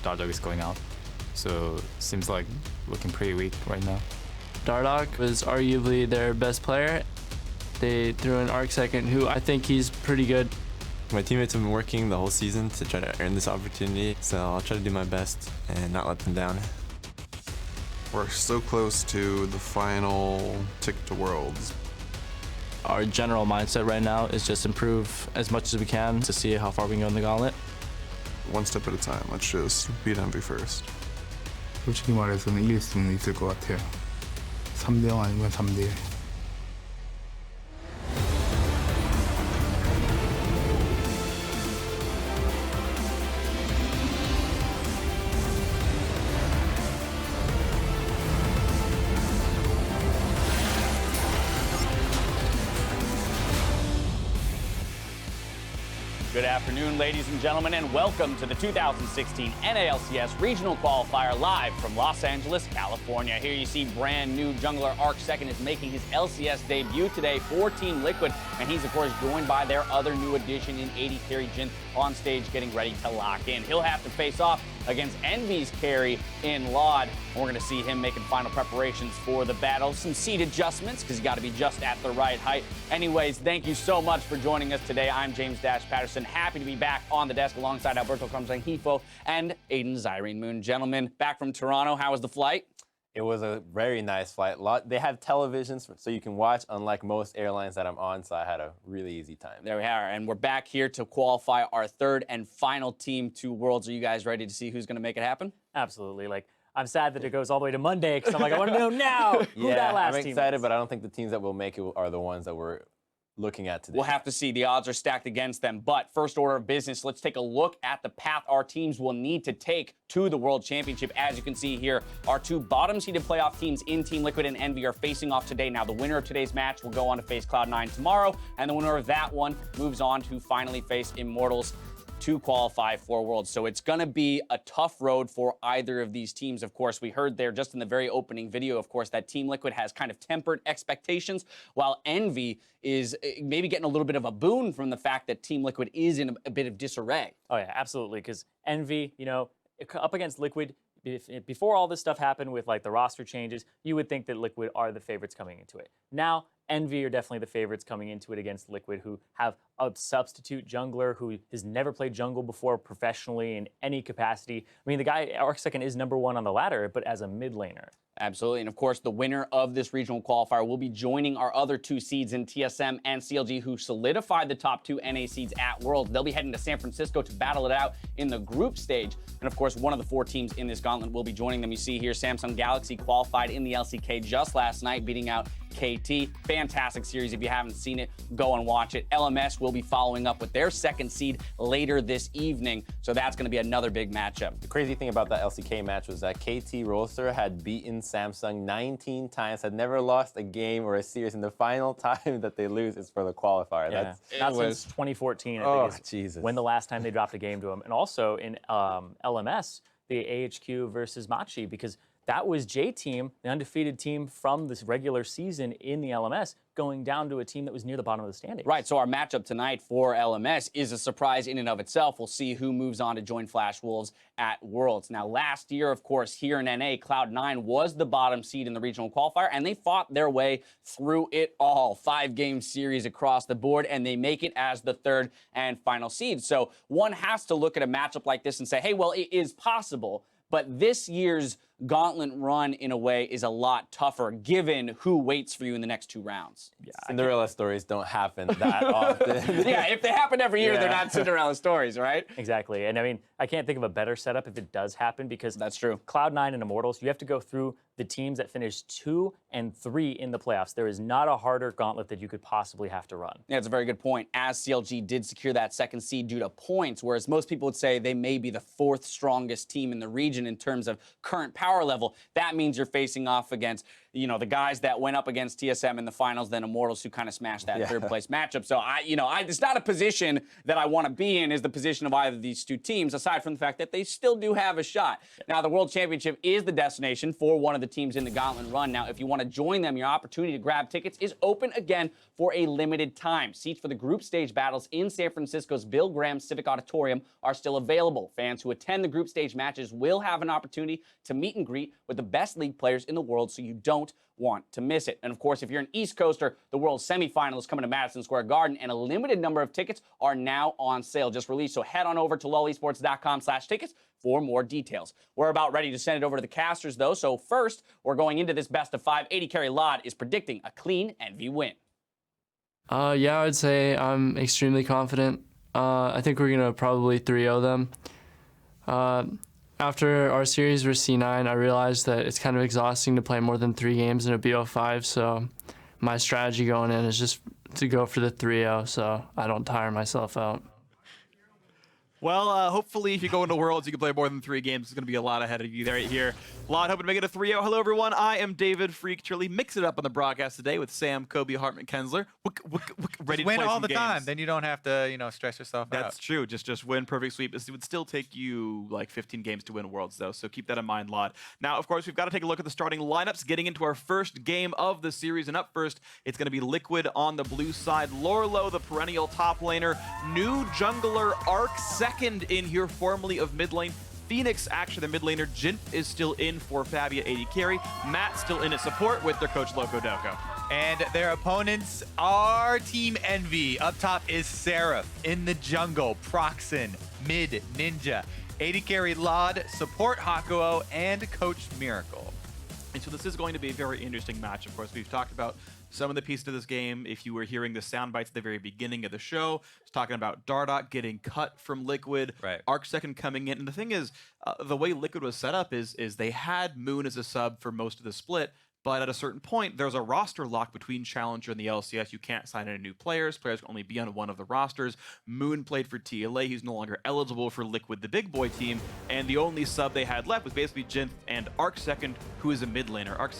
Dardock is going out. So seems like looking pretty weak right now. Dardock was arguably their best player. They threw in Arc second, who I think he's pretty good. My teammates have been working the whole season to try to earn this opportunity, so I'll try to do my best and not let them down. We're so close to the final ticket to Worlds. Our general mindset right now is just improve as much as we can to see how far we can go in the gauntlet. One step at a time. Let's just beat Envy first. 솔직히 말해서는 이길 수는 있을 것 같아요. 3대0 아니면 3대1. Good afternoon, ladies and gentlemen, and welcome to the 2016 NALCS Regional Qualifier live from Los Angeles, California. Here you see brand new jungler Arc Second is making his LCS debut today for Team Liquid, and he's, of course, joined by their other new addition in AD carry Jin on stage getting ready to lock in. He'll have to face off against Envy's carry in Laud. We're going to see him making final preparations for the battle. Some seat adjustments because you got to be just at the right height. Anyways, thank you so much for joining us today. I'm James Dash Patterson. Happy to be back on the desk alongside Alberto Crumsang-Hifo and Aiden Zyrene Moon. Gentlemen, back from Toronto. How was the flight? It was a very nice flight. They have televisions so you can watch, unlike most airlines that I'm on, so I had a really easy time. There we are, and we're back here to qualify our third and final team to Worlds. Are you guys ready to see who's going to make it happen? Absolutely. Like, I'm sad that it goes all the way to Monday because I'm like, I want to know now who that last team is. I'm excited, but I don't think the teams that will make it are the ones that we're looking at today. We'll have to see. The odds are stacked against them. But first order of business, let's take a look at the path our teams will need to take to the World Championship. As you can see here, our two bottom-seeded playoff teams in Team Liquid and Envy are facing off today. Now, the winner of today's match will go on to face Cloud9 tomorrow, and the winner of that one moves on to finally face Immortals to qualify for Worlds. So it's going to be a tough road for either of these teams. Of course, we heard there just in the very opening video, of course, that Team Liquid has kind of tempered expectations, while Envy is maybe getting a little bit of a boon from the fact that Team Liquid is in a bit of disarray. Oh, yeah, absolutely. Because Envy, you know, up against Liquid, before all this stuff happened with like the roster changes, you would think that Liquid are the favorites coming into it. Now, Envy are definitely the favorites coming into it against Liquid, who have a substitute jungler who has never played jungle before professionally in any capacity. I mean, the guy, Arc Second, is #1 on the ladder, but as a mid laner. Absolutely. And of course, the winner of this regional qualifier will be joining our other two seeds in TSM and CLG, who solidified the top two NA seeds at Worlds. They'll be heading to San Francisco to battle it out in the group stage. And of course, one of the 4 teams in this gauntlet will be joining them. You see here, Samsung Galaxy qualified in the LCK just last night, beating out KT. Fantastic series. If you haven't seen it, go and watch it. LMS will be following up with their second seed later this evening. So that's going to be another big matchup. The crazy thing about that LCK match was that KT Rolster had beaten Samsung 19 times, had never lost a game or a series, and the final time that they lose is for the qualifier. Yeah. Not since 2014, I think, is Jesus. when the last time they dropped a game to them. And also in LMS, the AHQ versus Machi, because that was J-Team, the undefeated team from this regular season in the LMS, going down to a team that was near the bottom of the standings. Right, so our matchup tonight for LMS is a surprise in and of itself. We'll see who moves on to join Flash Wolves at Worlds. Now, last year, of course, here in NA, Cloud9 was the bottom seed in the regional qualifier, and they fought their way through it all. 5-game series across the board, and they make it as the third and final seed. So one has to look at a matchup like this and say, hey, well, it is possible. But this year's gauntlet run, in a way, is a lot tougher, given who waits for you in the next 2 rounds. Yeah, Cinderella stories don't happen that often. Yeah, if they happen every year, they're not Cinderella stories, right? Exactly. And I mean, I can't think of a better setup if it does happen, because that's true. Cloud9 and Immortals, you have to go through the teams that finish 2 and 3 in the playoffs. There is not a harder gauntlet that you could possibly have to run. Yeah, it's a very good point. As CLG did secure that second seed due to points, whereas most people would say they may be the 4th strongest team in the region in terms of current power level, that means you're facing off against, the guys that went up against TSM in the finals, then Immortals, who kind of smashed that third place matchup. So it's not a position that I want to be in, is the position of either of these two teams, aside from the fact that they still do have a shot. Now, the World Championship is the destination for one of the teams in the Gauntlet run. Now, if you want to join them, your opportunity to grab tickets is open again for a limited time. Seats for the group stage battles in San Francisco's Bill Graham Civic Auditorium are still available. Fans who attend the group stage matches will have an opportunity to meet and greet with the best league players in the world, so you don't want to miss it. And of course, if you're an East Coaster, the World Semifinal is coming to Madison Square Garden, and a limited number of tickets are now on sale, just released. So head on over to lolesports.com/tickets for more details. We're about ready to send it over to the casters, though. So first, we're going into this best of 5. 80 carry Lod is predicting a clean NV win. Yeah, I would say I'm extremely confident. I think we're gonna probably 3-0 them. After our series versus C9, I realized that it's kind of exhausting to play more than 3 games in a BO5, so my strategy going in is just to go for the 3-0 so I don't tire myself out. Well, hopefully if you go into Worlds, you can play more than 3 games. There's going to be a lot ahead of you right here. Lod hoping to make it a 3-0. Hello, everyone. I am David Freak Turley. Mix it up on the broadcast today with Sam, Kobe, Hartman, Kensler. Ready to win play all some the games. time. Then you don't have to, stress yourself out. That's true. Just win perfect sweep. It would still take you like 15 games to win Worlds, though, so keep that in mind, Lod. Now, of course, we've got to take a look at the starting lineups, getting into our first game of the series. And up first, it's going to be Liquid on the blue side. Lorlo, the perennial top laner. New jungler Arc second in here, formerly of mid lane. Phoenix, actually the mid laner. Jinf is still in for Fabia 80 carry. Matt still in at support with their coach Loco Doco. And their opponents are Team Envy. Up top is Seraph. In the jungle, Proxen, mid, Ninja. 80 carry Lod, support Hakuo, and Coach Miracle. And so this is going to be a very interesting match. Of course, we've talked about some of the pieces of this game. If you were hearing the sound bites at the very beginning of the show, it's talking about Dardoch getting cut from Liquid, right. Arc second coming in. And the thing is, the way Liquid was set up is they had Moon as a sub for most of the split, but at a certain point, there's a roster lock between Challenger and the LCS. You can't sign any new players. Players can only be on one of the rosters. Moon played for TLA. He's no longer eligible for Liquid, the big boy team. And the only sub they had left was basically Jinth and Arc second, who is a mid laner. Arc